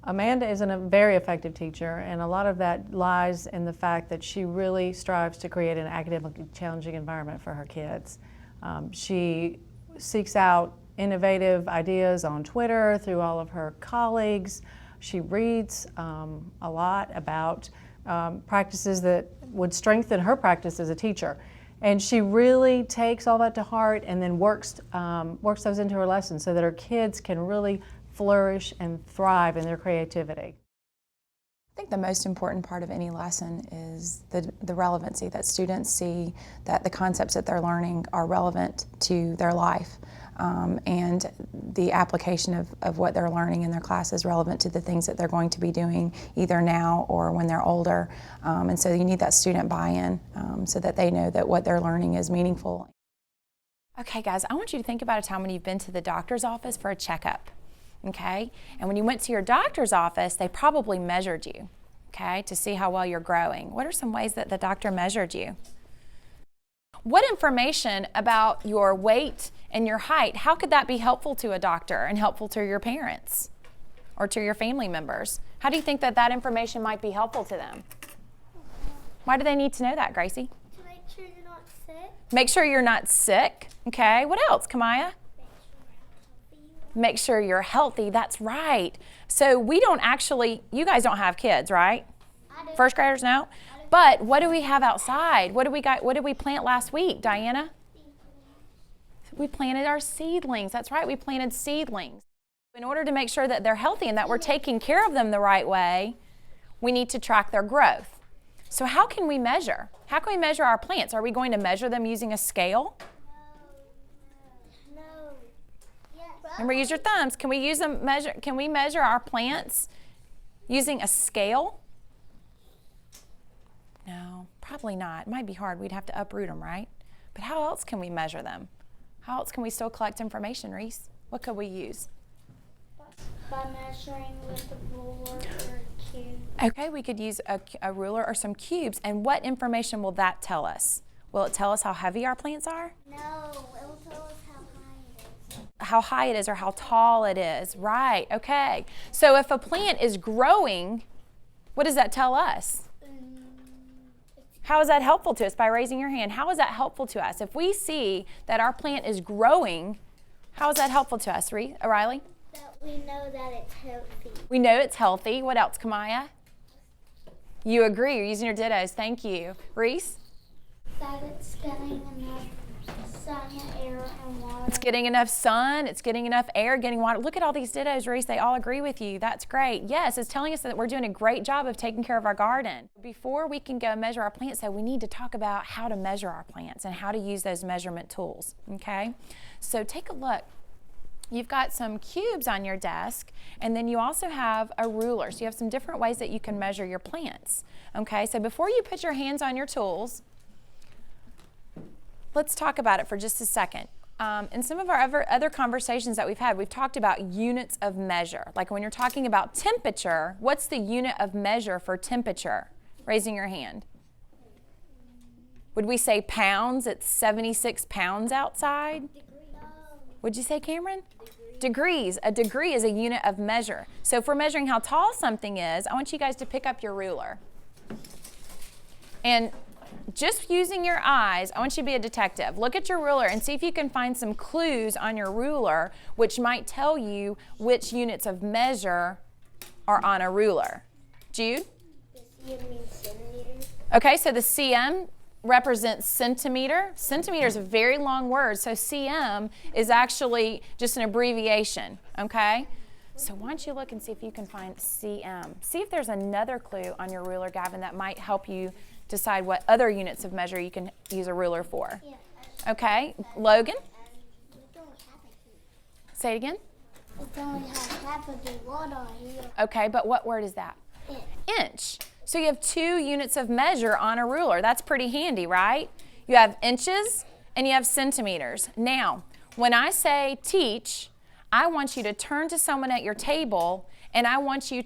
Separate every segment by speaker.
Speaker 1: Amanda is a very effective teacher, and a lot of that lies in the fact that she really strives to create an academically challenging environment for her kids. She seeks out innovative ideas on Twitter through all of her colleagues. She reads a lot about practices that would strengthen her practice as a teacher. And she really takes all that to heart and then works those into her lessons so that her kids can really flourish and thrive in their creativity.
Speaker 2: I think the most important part of any lesson is the relevancy, that students see that the concepts that they're learning are relevant to their life, and the application of what they're learning in their class is relevant to the things that they're going to be doing either now or when they're older. And so you need that student buy-in so that they know that what they're learning is meaningful. Okay guys, I want you to think about a time when you've been to the doctor's office for a checkup. Okay, and when you went to your doctor's office, they probably measured you, okay, to see how well you're growing. What are some ways that the doctor measured you? What information about your weight and your height, how could that be helpful to a doctor and helpful to your parents or to your family members? How do you think that that information might be helpful to them? Why do they need to know that, Gracie?
Speaker 3: To make sure you're not sick.
Speaker 2: Make sure you're not sick. Okay, what else, Kamaya? Make sure you're healthy. That's right. So we don't actually, you guys don't have kids, right?
Speaker 3: I do.
Speaker 2: First graders, no? But what do we have outside? What did we plant last week, Diana? We planted our seedlings. That's right, we planted seedlings. In order to make sure that they're healthy and that we're taking care of them the right way, we need to track their growth. So how can we measure? How can we measure our plants? Are we going to measure them using a scale? Remember, use your thumbs. Can we use them can we measure our plants using a scale? No, probably not. It might be hard. We'd have to uproot them, right? But how else can we measure them? How else can we still collect information, Reese? What could we use?
Speaker 3: By measuring with a ruler or a cube.
Speaker 2: Okay, we could use a ruler or some cubes. And what information will that tell us? Will it tell us how heavy our plants are?
Speaker 3: No, it will tell us how high it is.
Speaker 2: How high it is or how tall it is. Right, okay. So if a plant is growing, what does that tell us? How is that helpful to us? By raising your hand, how is that helpful to us? If we see that our plant is growing, how is that helpful to us, Riley?
Speaker 3: That we know that it's healthy.
Speaker 2: We know it's healthy. What else, Kamaya? You agree. You're using your dittos. Thank you. Reese?
Speaker 3: That it's getting enough sun, air, and water.
Speaker 2: It's getting enough sun, it's getting enough air, getting water. Look at all these dittos, Reese. They all agree with you. That's great. Yes, it's telling us that we're doing a great job of taking care of our garden. Before we can go measure our plants, though, we need to talk about how to measure our plants and how to use those measurement tools, okay? So take a look. You've got some cubes on your desk, and then you also have a ruler. So you have some different ways that you can measure your plants, okay? So before you put your hands on your tools, let's talk about it for just a second. In some of our other conversations that we've had, we've talked about units of measure. Like when you're talking about temperature, what's the unit of measure for temperature? Raising your hand. Would we say pounds? It's 76 pounds outside. Would you say, Cameron? Degrees. A degree is a unit of measure. So if we're measuring how tall something is, I want you guys to pick up your ruler. And just using your eyes, I want you to be a detective. Look at your ruler and see if you can find some clues on your ruler which might tell you which units of measure are on a ruler. Jude?
Speaker 3: The cm means centimeters.
Speaker 2: Okay, so the cm represents centimeter. Centimeter is a very long word, so cm is actually just an abbreviation, okay? So why don't you look and see if you can find cm. See if there's another clue on your ruler, Gavin, that might help you decide what other units of measure you can use a ruler for.
Speaker 3: Yeah.
Speaker 2: Okay, Logan?
Speaker 3: It's only half a cube.
Speaker 2: Say it again.
Speaker 3: It's only half a cube. What on here?
Speaker 2: Okay, but what word is that?
Speaker 3: Inch.
Speaker 2: Inch. So you have 2 units of measure on a ruler. That's pretty handy, right? You have inches and you have centimeters. Now, when I say teach, I want you to turn to someone at your table and I want you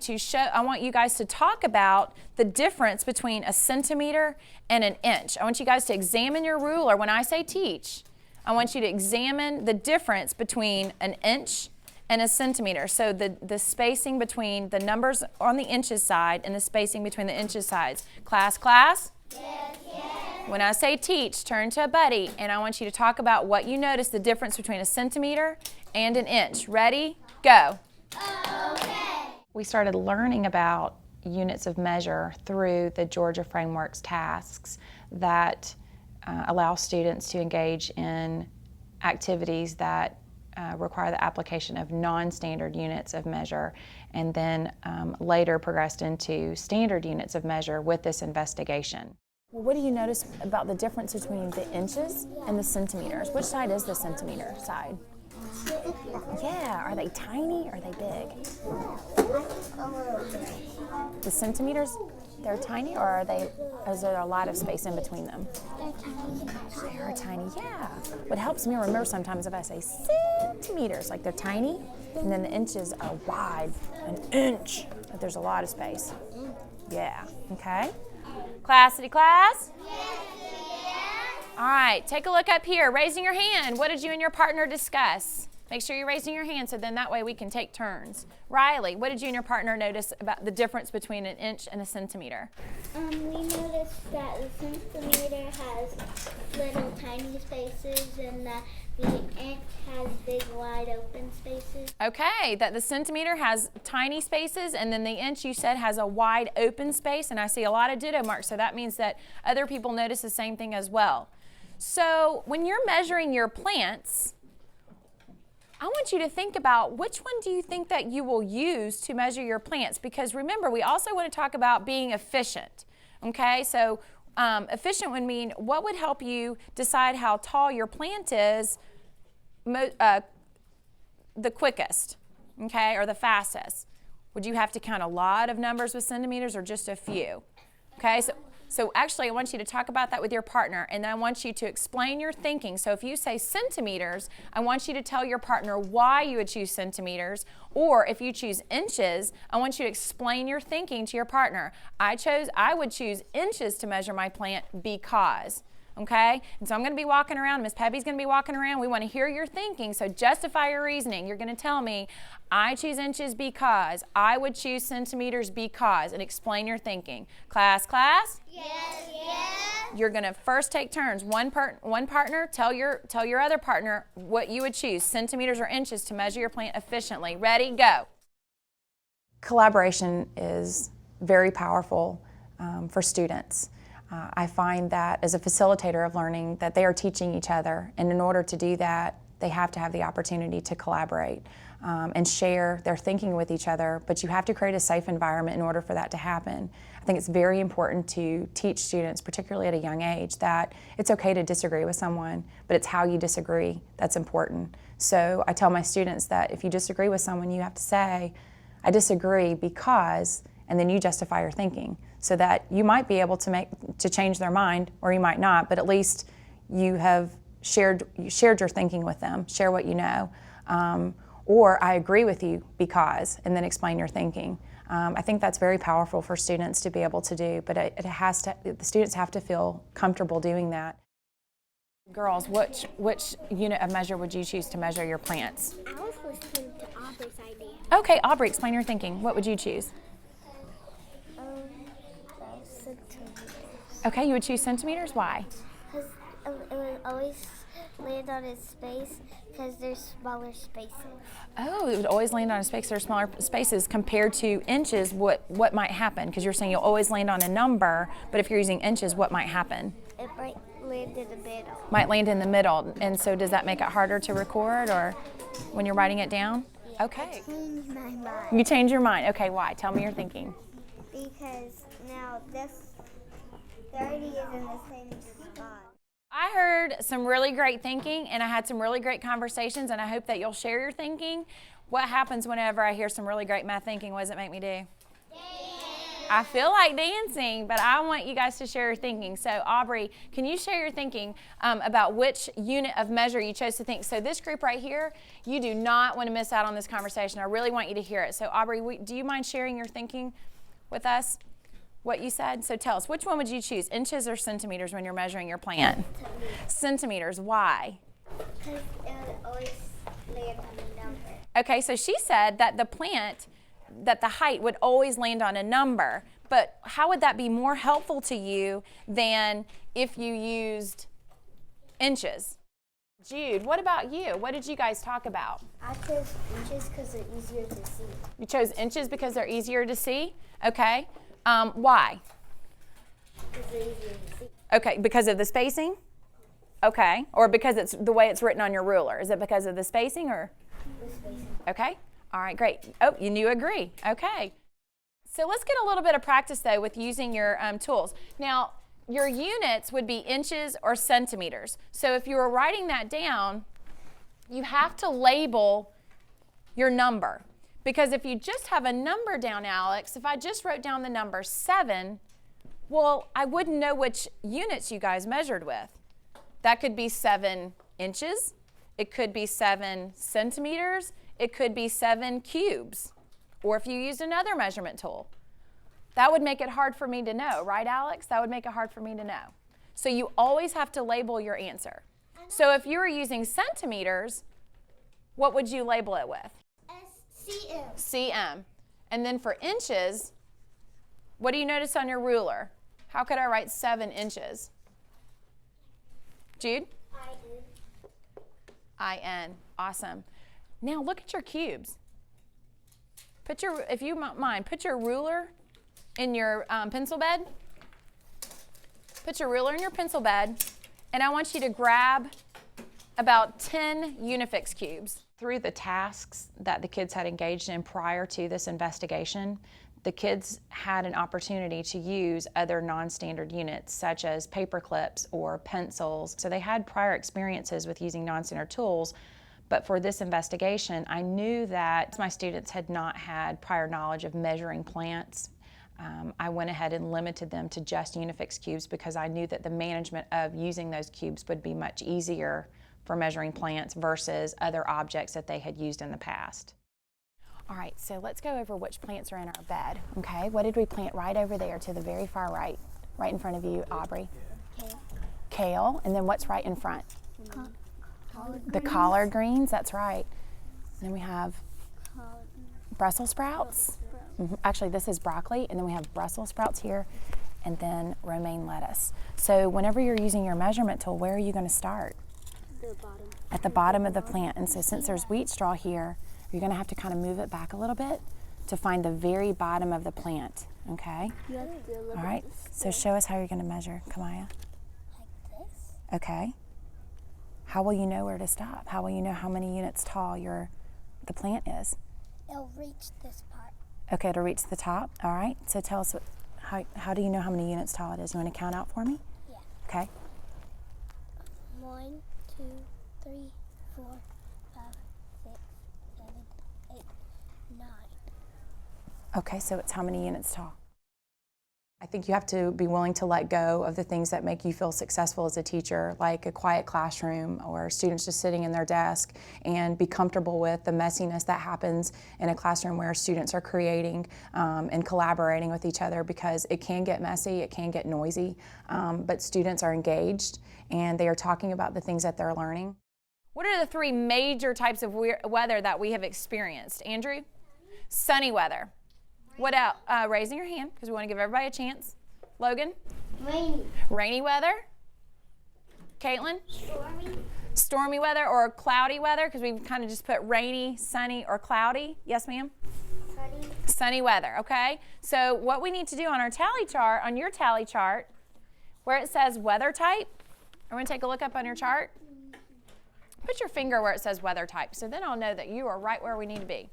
Speaker 2: guys to talk about the difference between a centimeter and an inch. I want you guys to examine your ruler. When I say teach, I want you to examine the difference between an inch
Speaker 4: and a centimeter. So the spacing between the numbers on the inches side and the spacing between the inches sides. Class?
Speaker 3: Yes, yes.
Speaker 4: When I say teach, turn to a buddy, and I want you to talk about what you notice the difference between a centimeter and an inch. Ready? Go.
Speaker 3: Okay.
Speaker 2: We started learning about units of measure through the Georgia Framework's tasks that allow students to engage in activities that require the application of non-standard units of measure, and then later progressed into standard units of measure with this investigation.
Speaker 4: Well, what do you notice about the difference between the inches and the centimeters? Which side is the centimeter side? Yeah, are they tiny or are they big? The centimeters, they're tiny, or is there a lot of space in between them? They are tiny, yeah. What helps me remember sometimes if I say centimeters, like they're tiny, and then the inches are wide, an inch, but there's a lot of space. Yeah, okay. Classity class? All right, take a look up here. Raising your hand. What did you and your partner discuss? Make sure you're raising your hand so then that way we can take turns. Riley, what did you and your partner notice about the difference between an inch and a centimeter?
Speaker 3: We noticed that the centimeter has little tiny spaces and that the inch has big wide open spaces.
Speaker 4: Okay, that the centimeter has tiny spaces and then the inch you said has a wide open space, and I see a lot of ditto marks, so that means that other people notice the same thing as well. So when you're measuring your plants, I want you to think about which one do you think that you will use to measure your plants, because remember, we also want to talk about being efficient. Okay, so efficient would mean what would help you decide how tall your plant is the quickest, okay, or the fastest. Would you have to count a lot of numbers with centimeters or just a few? Okay, so actually I want you to talk about that with your partner, and then I want you to explain your thinking. So if you say centimeters, I want you to tell your partner why you would choose centimeters, or if you choose inches, I want you to explain your thinking to your partner. I would choose inches to measure my plant because. Okay, and so I'm going to be walking around, Miss Peppy's going to be walking around. We want to hear your thinking, so justify your reasoning. You're going to tell me, I choose inches because, I would choose centimeters because, and explain your thinking. Class?
Speaker 3: Yes, yes.
Speaker 4: You're going to first take turns. One partner, tell your other partner what you would choose, centimeters or inches, to measure your plant efficiently. Ready? Go.
Speaker 2: Collaboration is very powerful for students. I find that as a facilitator of learning that they are teaching each other, and in order to do that, they have to have the opportunity to collaborate and share their thinking with each other, but you have to create a safe environment in order for that to happen. I think it's very important to teach students, particularly at a young age, that it's okay to disagree with someone, but it's how you disagree that's important. So I tell my students that if you disagree with someone, you have to say, I disagree because, and then you justify your thinking, so that you might be able to change their mind, or you might not, but at least you have shared your thinking with them, share what you know, or I agree with you because, and then explain your thinking. I think that's very powerful for students to be able to do, but the students have to feel comfortable doing that.
Speaker 4: Girls, which unit of measure would you choose to measure your plants?
Speaker 3: I was listening to Aubrey's idea.
Speaker 4: Okay, Aubrey, explain your thinking. What would you choose?
Speaker 3: Centimeters.
Speaker 4: Okay, you would choose centimeters. Why?
Speaker 3: Because it would always land on its space because there's smaller spaces.
Speaker 4: Oh, it would always land on a space. There are smaller spaces compared to inches. What might happen? Because you're saying you'll always land on a number, but if you're using inches, what might happen?
Speaker 3: It might land in the middle.
Speaker 4: Might land in the middle. And so does that make it harder to record, or when you're writing it down? Okay.
Speaker 3: I changed my mind.
Speaker 4: You change your mind. Okay, why? Tell me your thinking.
Speaker 3: Because now this 30 is in the same spot.
Speaker 4: I heard some really great thinking, and I had some really great conversations, and I hope that you'll share your thinking. What happens whenever I hear some really great math thinking? What does it make me do? Dance. I feel like dancing, but I want you guys to share your thinking. So Aubrey, can you share your thinking about which unit of measure you chose to think? So this group right here, you do not want to miss out on this conversation. I really want you to hear it. So Aubrey, do you mind sharing your thinking with us? What you said? So tell us, which one would you choose, inches or centimeters when you're measuring your plant? Centimeters. Why?
Speaker 3: Because it would always land on a number.
Speaker 4: Okay, so she said that the plant, that the height would always land on a number, but how would that be more helpful to you than if you used inches? Jude, what about you? What did you guys talk about?
Speaker 3: I chose inches because they're easier to see.
Speaker 4: You chose inches because they're easier to see? Okay. Why?
Speaker 3: Because they're easier to see.
Speaker 4: Okay, because of the spacing? Okay, or because it's the way it's written on your ruler. Is it because of the spacing or?
Speaker 3: The spacing.
Speaker 4: Okay, all right, great. Oh, you agree. Okay. So let's get a little bit of practice though with using your tools. Now, your units would be inches or centimeters. So if you were writing that down, you have to label your number. Because if you just have a number down, Alex, if I just wrote down the number 7, well, I wouldn't know which units you guys measured with. That could be 7 inches, it could be 7 centimeters, it could be 7 cubes, or if you used another measurement tool. That would make it hard for me to know, right, Alex? That would make it hard for me to know. So you always have to label your answer. So if you were using centimeters, what would you label it with?
Speaker 3: SCM.
Speaker 4: CM. And then for inches, what do you notice on your ruler? How could I write 7 inches? Jude? IN. Awesome. Now look at your cubes. If you mind, put your ruler in your pencil bed. Put your ruler in your pencil bed, and I want you to grab about 10 Unifix cubes. Through the tasks that the kids had engaged in prior to this investigation, the kids had an opportunity to use other non-standard units such as paper clips or pencils. So they had prior experiences with using non-standard tools, but for this investigation, I knew that my students had not had prior knowledge of measuring plants. I went ahead and limited them to just Unifix cubes because I knew that the management of using those cubes would be much easier for measuring plants versus other objects that they had used in the past. All right, so let's go over which plants are in our bed, okay? What did we plant right over there to the very far right in front of you, Aubrey?
Speaker 3: Kale.
Speaker 4: Kale, and then what's right in front?
Speaker 3: Collard
Speaker 4: The collard greens, that's right. And then we have
Speaker 3: collard
Speaker 4: Brussels sprouts. Actually, this is broccoli, and then we have Brussels sprouts here, and then romaine lettuce. So whenever you're using your measurement tool, where are you going to start?
Speaker 3: The bottom.
Speaker 4: At the bottom of the plant. And so since there's wheat straw here, you're going to have to kind of move it back a little bit to find the very bottom of the plant, okay?
Speaker 3: You have to do a little
Speaker 4: All right, so show us how you're going to measure, Kamaya.
Speaker 3: like this.
Speaker 4: Okay. How will you know where to stop? How will you know how many units tall the plant is?
Speaker 3: It'll reach this part.
Speaker 4: Okay, to reach the top. All right, so tell us, how do you know how many units tall it is? You want to count out for me?
Speaker 3: Yeah.
Speaker 4: Okay.
Speaker 3: 1, 2, 3, 4, 5, 6, 7, 8, 9.
Speaker 4: Okay, so it's how many units tall?
Speaker 2: I think you have to be willing to let go of the things that make you feel successful as a teacher, like a quiet classroom or students just sitting in their desk, and be comfortable with the messiness that happens in a classroom where students are creating and collaborating with each other, because it can get messy, it can get noisy, but students are engaged and they are talking about the things that they're learning.
Speaker 4: What are the 3 major types of weather that we have experienced? Andrew? Sunny weather. What else? Raising your hand because we want to give everybody a chance. Logan?
Speaker 3: Rainy.
Speaker 4: Rainy weather. Caitlin?
Speaker 3: Stormy.
Speaker 4: Stormy weather or cloudy weather, because we've kind of just put rainy, sunny, or cloudy. Yes, ma'am?
Speaker 3: Sunny.
Speaker 4: Sunny weather, okay? So what we need to do on our tally chart, on your tally chart, where it says weather type, I'm going to take a look up on your chart. Put your finger where it says weather type, so then I'll know that you are right where we need to be.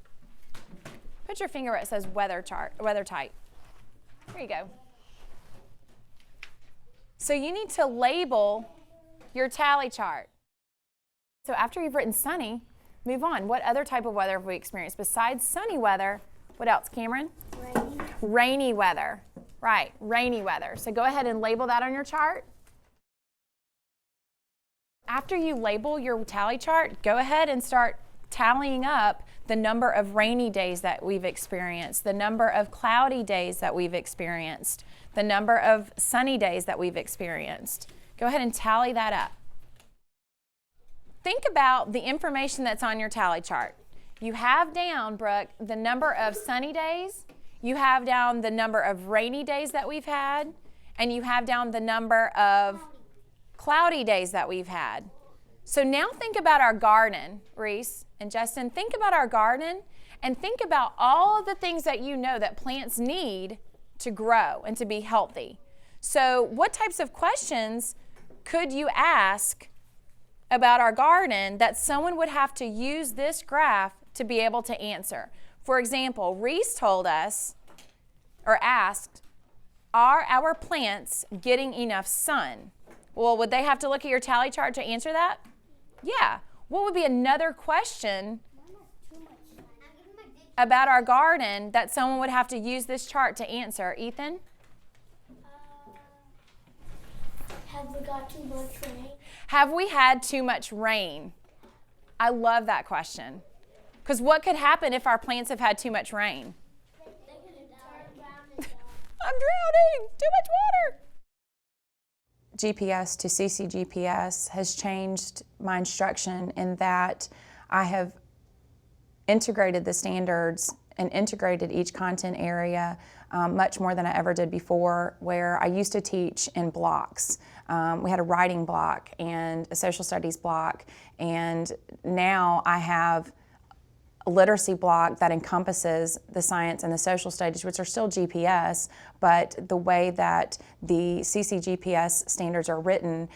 Speaker 4: Put your finger where it says weather type. There you go. So you need to label your tally chart. So after you've written sunny, move on. What other type of weather have we experienced? Besides sunny weather, what else, Cameron?
Speaker 3: Rainy.
Speaker 4: Rainy weather. Right, rainy weather. So go ahead and label that on your chart. After you label your tally chart, go ahead and start tallying up the number of rainy days that we've experienced, the number of cloudy days that we've experienced, the number of sunny days that we've experienced. Go ahead and tally that up. Think about the information that's on your tally chart. You have down, Brooke, the number of sunny days, you have down the number of rainy days that we've had, and you have down the number of cloudy days that we've had. So now think about our garden, Reese and Justin. Think about our garden and think about all of the things that you know that plants need to grow and to be healthy. So what types of questions could you ask about our garden that someone would have to use this graph to be able to answer? For example, Reese told us, or asked, are our plants getting enough sun? Well, would they have to look at your tally chart to answer that? Yeah. What would be another question about our garden that someone would have to use this chart to answer? Ethan?
Speaker 3: Have we got too much rain?
Speaker 4: Have we had too much rain? I love that question. Because what could happen if our plants have had too much rain? I'm drowning. Too much water.
Speaker 2: GPS to CCGPS has changed my instruction in that I have integrated the standards and integrated each content area much more than I ever did before, where I used to teach in blocks. We had a writing block and a social studies block, and now I have a literacy block that encompasses the science and the social studies, which are still GPS, but the way that the CCGPS standards are written,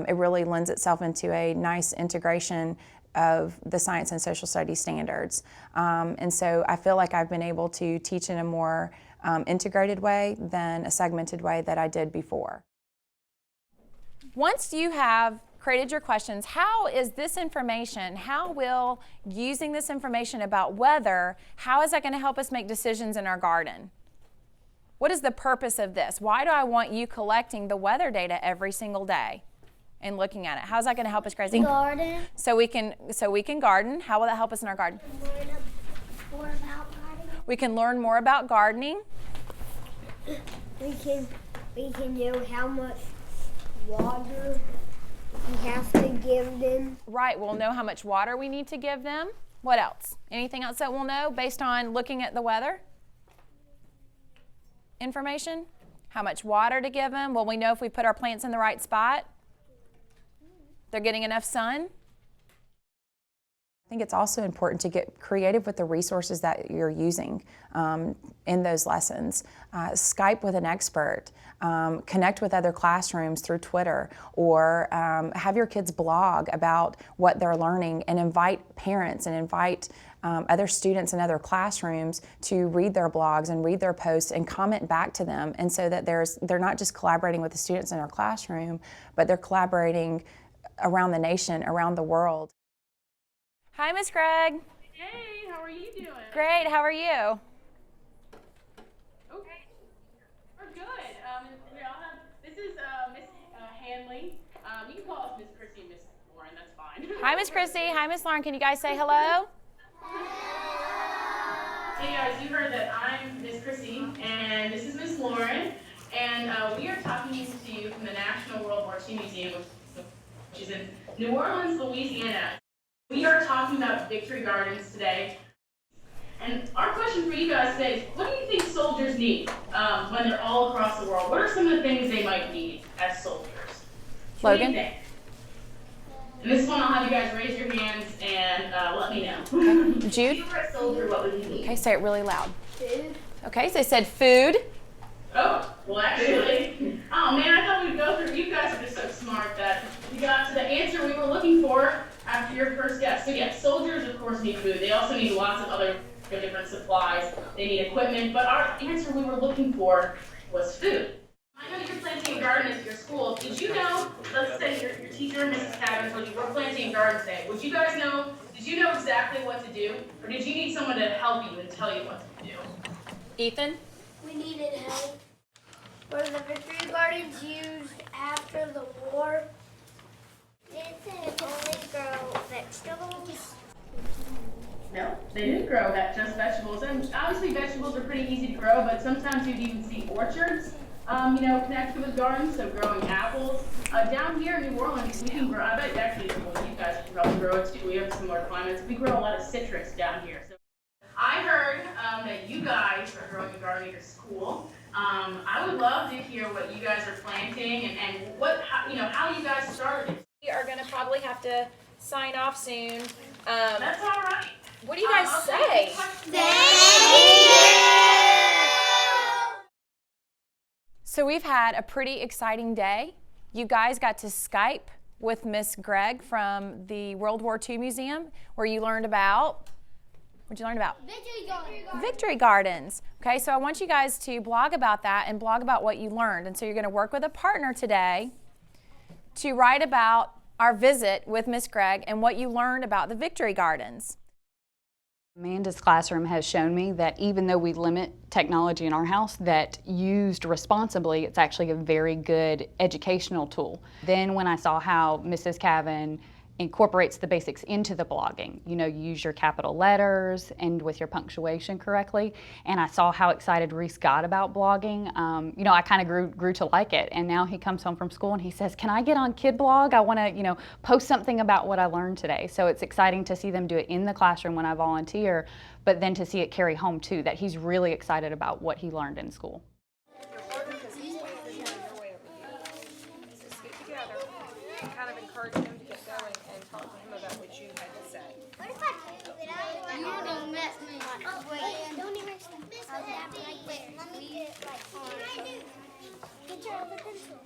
Speaker 2: it really lends itself into a nice integration of the science and social studies standards. And so I feel like I've been able to teach in a more integrated way than a segmented way that I did before.
Speaker 4: Once you have created your questions, how is this information, how will using this information about weather, how is that going to help us make decisions in our garden? What is the purpose of this? Why do I want you collecting the weather data every single day and looking at it? How's that going to help us, Gracie?
Speaker 3: Garden.
Speaker 4: So we can garden. How will that help us in our garden?
Speaker 3: More about gardening.
Speaker 4: We can learn more about gardening.
Speaker 3: We can know how much water we have to give them.
Speaker 4: Right, we'll know how much water we need to give them. What else? Anything else that we'll know based on looking at the weather? Information? How much water to give them? Will we know if we put our plants in the right spot? They're getting enough sun?
Speaker 2: I think it's also important to get creative with the resources that you're using in those lessons. Skype with an expert, connect with other classrooms through Twitter, or have your kids blog about what they're learning and invite parents and invite other students in other classrooms to read their blogs and read their posts and comment back to them, and so that they're not just collaborating with the students in their classroom, but they're collaborating around the nation, around the world.
Speaker 4: Hi, Miss Craig.
Speaker 5: Hey, how are you doing?
Speaker 4: Great, how are you?
Speaker 5: Okay, we're good. We all have, this is Miss Hanley. You can call us Miss Chrissy and Miss Lauren, that's fine.
Speaker 4: Hi, Miss Chrissy. Hi, Miss Lauren. Can you guys say hello?
Speaker 5: Hey guys, you heard that I'm Miss Chrissy and this is Miss Lauren, and we are talking to you from the National World War II Museum, which is in New Orleans, Louisiana. We are talking about victory gardens today. And our question for you guys today is, what do you think soldiers need when they're all across the world? What are some of the things they might need as soldiers? What do you
Speaker 4: Logan?
Speaker 5: think? And this one, I'll have you guys raise your hands and let me know.
Speaker 4: Jude?
Speaker 5: If you were a soldier, what would you need?
Speaker 4: Okay, say it really loud.
Speaker 3: Food.
Speaker 4: Okay, so they said food.
Speaker 5: Oh, well actually, oh man, I thought we'd go through, you guys are just so smart that we got to the answer we were looking for after your first guess. So yeah, soldiers of course need food. They also need lots of other different supplies. They need equipment, but our answer we were looking for was food. I know you're planting a garden at your school. Did you know, let's say your teacher, Mrs. Cavin, told you we're planting a garden today. Would you guys know, did you know exactly what to do? Or did you need someone to help you and tell you what to do?
Speaker 4: Ethan?
Speaker 3: We needed help. Were the victory gardens used after the war? Did it only grow vegetables?
Speaker 5: No, they didn't grow just vegetables. And obviously vegetables are pretty easy to grow, but sometimes you'd even see orchards connected with gardens, so growing apples. Down here in New Orleans, we can grow, I bet actually you guys can probably grow it too. We have similar climates. We grow a lot of citrus down here. So I heard that you guys are growing a garden at your school. I would love to hear what you guys are planting and how you guys started it.
Speaker 4: We are going to probably have to sign off soon.
Speaker 5: That's all right.
Speaker 4: What do you guys say? So we've had a pretty exciting day. You guys got to Skype with Miss Gregg from the World War II Museum, where you learned about, what'd you learn about? Victory Gardens. Okay, so I want you guys to blog about that and blog about what you learned. And so you're going to work with a partner today to write about our visit with Miss Gregg and what you learned about the Victory Gardens.
Speaker 6: Amanda's classroom has shown me that even though we limit technology in our house, that used responsibly, it's actually a very good educational tool. Then when I saw how Mrs. Cavin incorporates the basics into the blogging, you use your capital letters and with your punctuation correctly, and I saw how excited Reese got about blogging, I kind of grew to like it. And now he comes home from school and he says, can I get on Kid Blog? I want to post something about what I learned today. So it's exciting to see them do it in the classroom when I volunteer, but then to see it carry home too, that he's really excited about what he learned in school.
Speaker 4: Kind of encourage him to get going and talk to him about what you had to say.
Speaker 3: What if I move it out? You don't mess me. Oh, wait. Don't even miss it. Wait, let me get it on. Get your other pencil.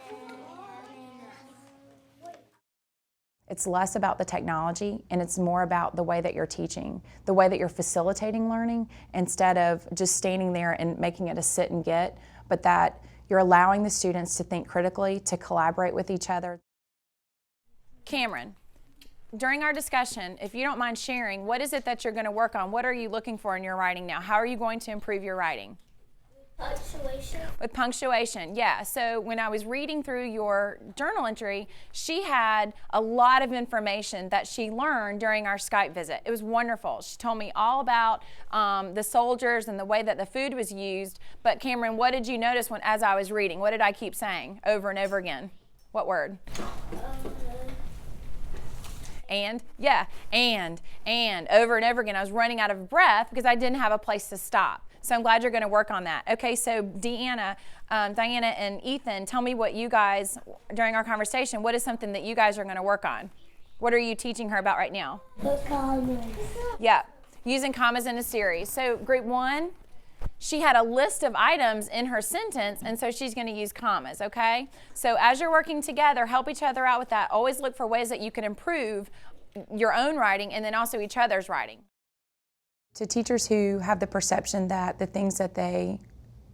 Speaker 2: It's less about the technology and it's more about the way that you're teaching, the way that you're facilitating learning, instead of just standing there and making it a sit and get, but that you're allowing the students to think critically, to collaborate with each other.
Speaker 4: Cameron, during our discussion, if you don't mind sharing, what is it that you're going to work on? What are you looking for in your writing now? How are you going to improve your writing?
Speaker 3: Punctuation.
Speaker 4: With punctuation, yeah. So when I was reading through your journal entry, she had a lot of information that she learned during our Skype visit. It was wonderful. She told me all about the soldiers and the way that the food was used. But Cameron, what did you notice as I was reading? What did I keep saying over and over again? What word? And, yeah, and, over and over again. I was running out of breath because I didn't have a place to stop. So I'm glad you're going to work on that. Okay, so Diana and Ethan, tell me what you guys, during our conversation, what is something that you guys are going to work on? What are you teaching her about right now?
Speaker 3: The commas.
Speaker 4: Yeah, using commas in a series. So group 1, she had a list of items in her sentence, and so she's going to use commas, okay? So as you're working together, help each other out with that. Always look for ways that you can improve your own writing and then also each other's writing.
Speaker 2: To teachers who have the perception that the things that they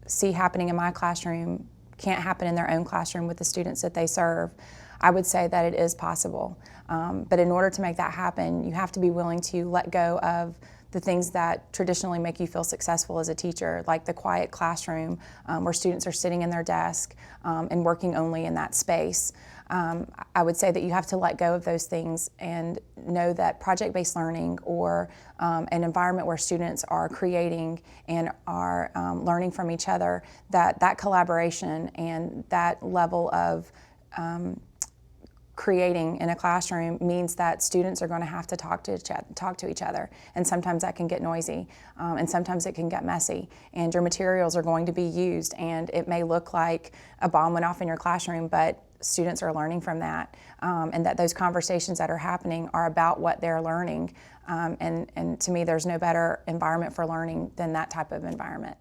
Speaker 2: see happening in my classroom can't happen in their own classroom with the students that they serve, I would say that it is possible. But in order to make that happen, you have to be willing to let go of the things that traditionally make you feel successful as a teacher, like the quiet classroom where students are sitting in their desk and working only in that space. I would say that you have to let go of those things and know that project-based learning or an environment where students are creating and are learning from each other, that collaboration and that level of creating in a classroom means that students are going to have to talk to each other, and sometimes that can get noisy, and sometimes it can get messy, and your materials are going to be used, and it may look like a bomb went off in your classroom, but students are learning from that, and that those conversations that are happening are about what they're learning, and to me there's no better environment for learning than that type of environment.